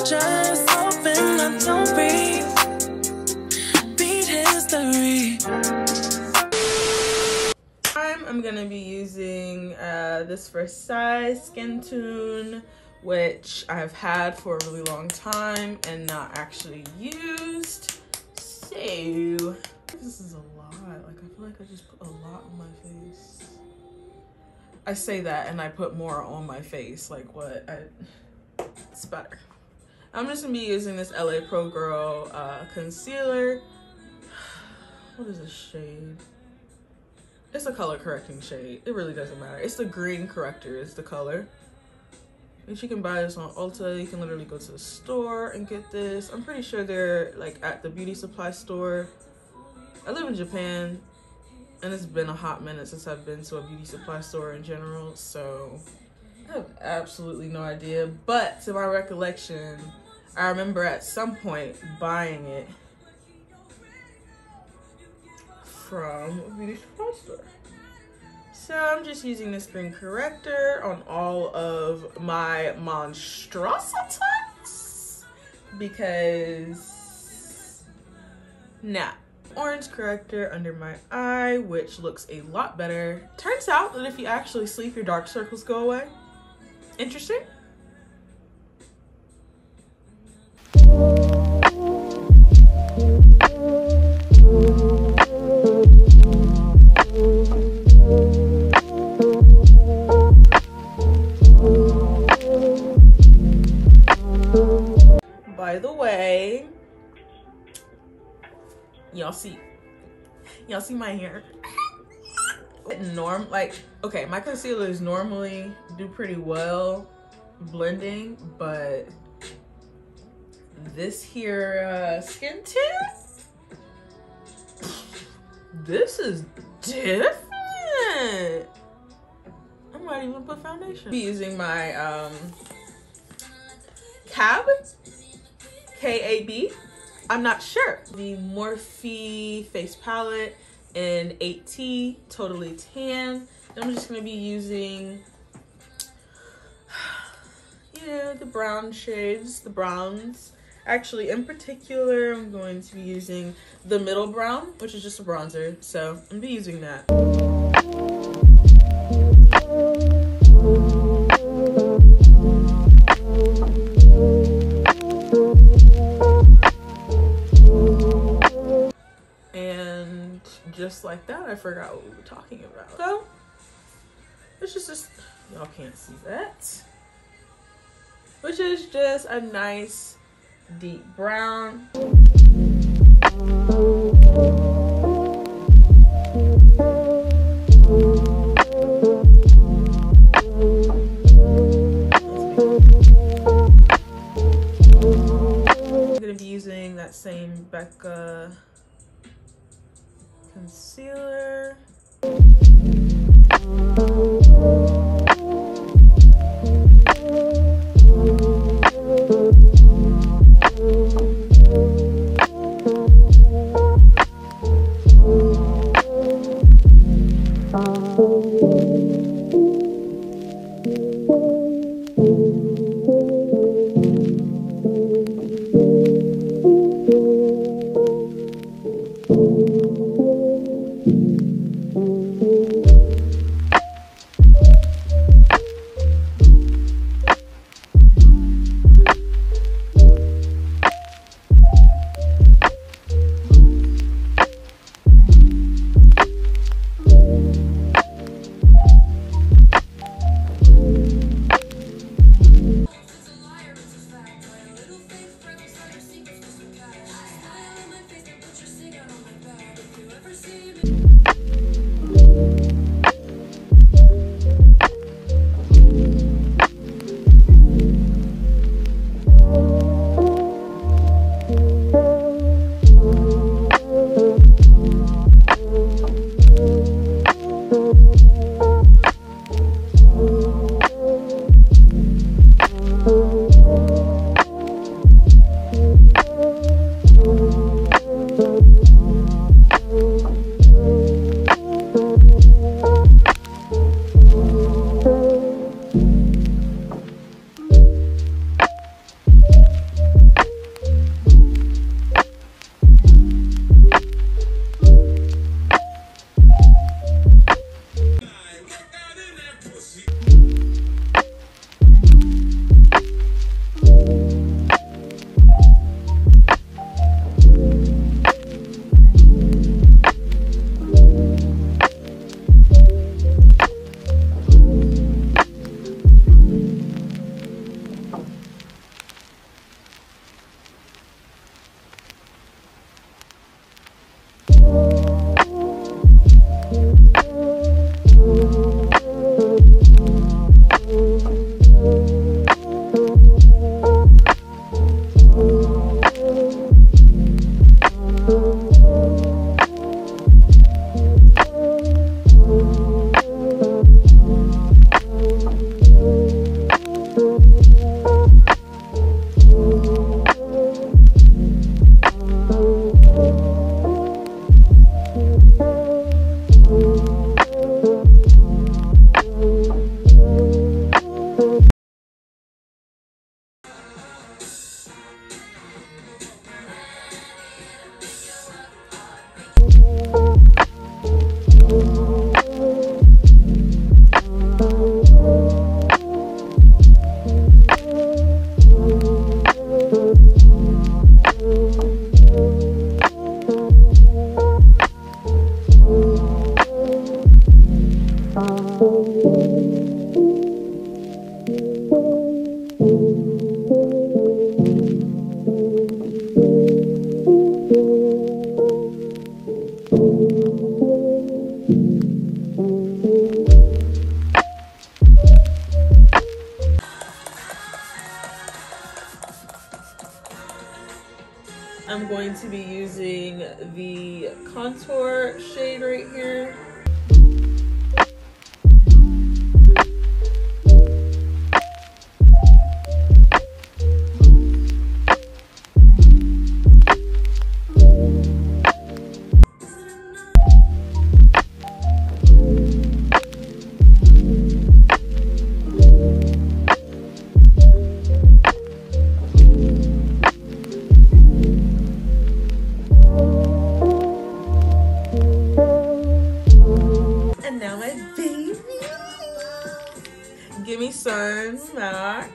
just open the door, beat history. I'm gonna be using this Versailles Skin Tune, which I've had for a really long time and not actually used. So this is a lot. Like, I feel like I just put a lot on my face. I say that and I put more on my face. Like, what? It's better. I'm just gonna be using this LA Pro Girl concealer. What is this shade? It's a color correcting shade. It really doesn't matter. It's the green corrector is the color. And you can buy this on Ulta. You can literally go to the store and get this. I'm pretty sure they're like at the beauty supply store. I live in Japan and it's been a hot minute since I've been to a beauty supply store in general. So I have absolutely no idea. But to my recollection, I remember at some point buying it from a beauty supply store. So I'm just using this green corrector on all of my monstrosities because orange corrector under my eye, which looks a lot better. Turns out that if you actually sleep, your dark circles go away. Interesting. By the way, y'all see my hair? Okay, my concealers normally do pretty well blending, but this here skin tint, this is different. I'm not even put foundation. I'm using my K-A-B, I'm not sure. The Morphe face palette in 8T, totally tan. I'm just gonna be using, the brown shades, the browns. Actually, in particular, I'm going to be using the middle brown, which is just a bronzer. So I'm gonna be using that. And just like that, I forgot what we were talking about. So it's just y'all can't see that, which is just a nice deep brown. I'm gonna be using that same Becca concealer. to be using the contour shade right here. Give me some MAC.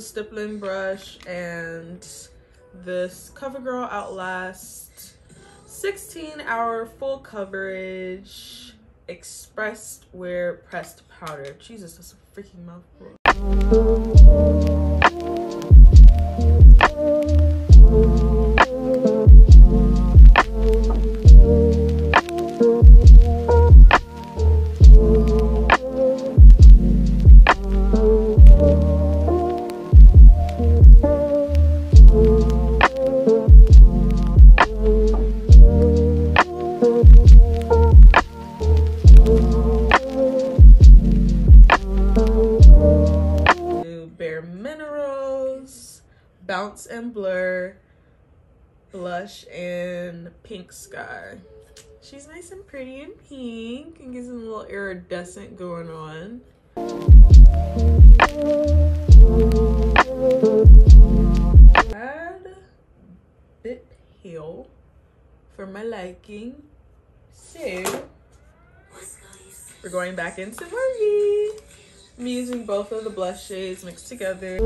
Stippling brush and this CoverGirl Outlast 16-hour full coverage expressed wear pressed powder. Jesus, that's a freaking mouthful. Bounce and Blur blush in Pink Sky. She's nice and pretty in pink and gets a little iridescent going on. Add bit pale for my liking. So we're going back into Marie. I'm using both of the blush shades mixed together.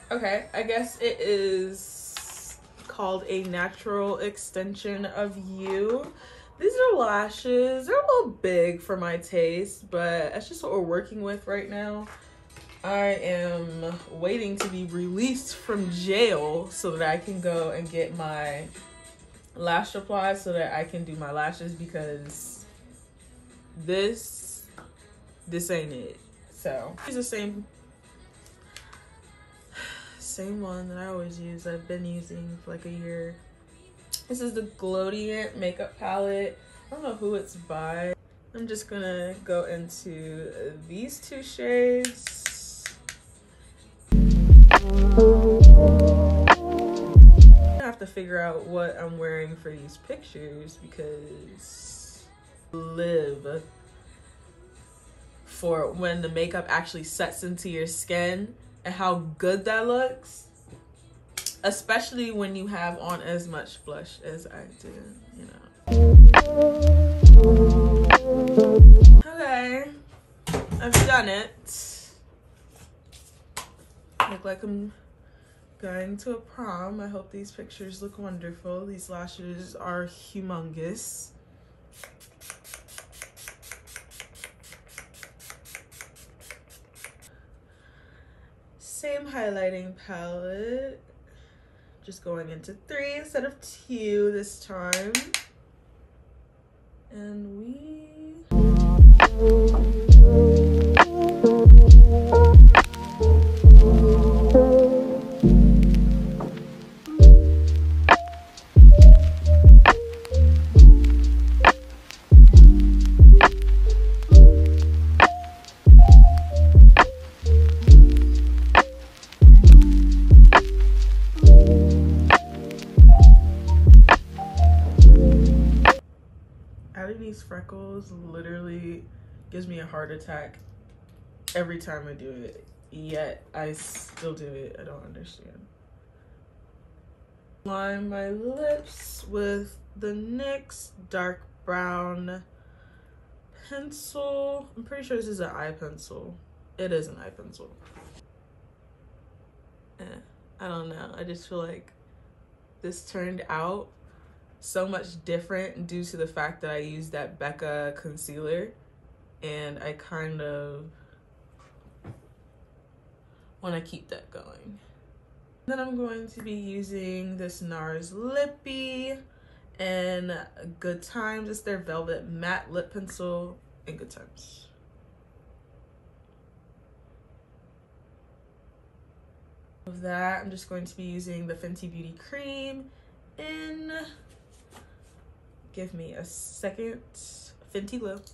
Okay, I guess it is called a natural extension of you. These are lashes. They're a little big for my taste, but that's just what we're working with right now. I am waiting to be released from jail so that I can go and get my lash supply so that I can do my lashes, because this ain't it. So it's the same one that I always use. I've been using for like a year. This is the Glowdient makeup palette. I don't know who it's by. I'm just gonna go into these two shades. have to figure out what I'm wearing for these pictures because live for when the makeup actually sets into your skin and how good that looks, especially when you have on as much blush as I do, you know. Okay, I've done it. Look like I'm going to a prom. I hope these pictures look wonderful. These lashes are humongous. Same highlighting palette. Just going into 3 instead of 2 this time. And we... these freckles literally gives me a heart attack every time I do it, yet I still do it. I don't understand. Line my lips with the NYX dark brown pencil. I'm pretty sure this is an eye pencil. It is an eye pencil. I don't know, I just feel like this turned out so much different due to the fact that I used that Becca concealer, and I kind of want to keep that going. Then I'm going to be using this NARS Lippy and Good Times. It's their Velvet Matte Lip Pencil in Good Times. Of that, I'm just going to be using the Fenty Beauty Cream in... Give me a second. Fenty Lip.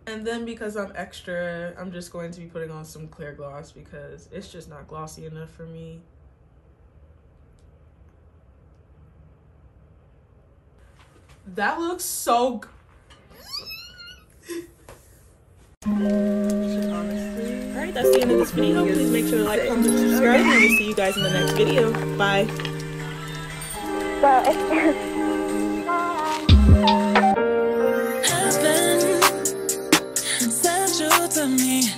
And then because I'm extra, I'm just going to be putting on some clear gloss because it's just not glossy enough for me. That looks so good. Alright, that's the end of this video. Please make sure to like, comment, and subscribe, and we'll see you guys in the next video. Bye. Heaven sent you to me.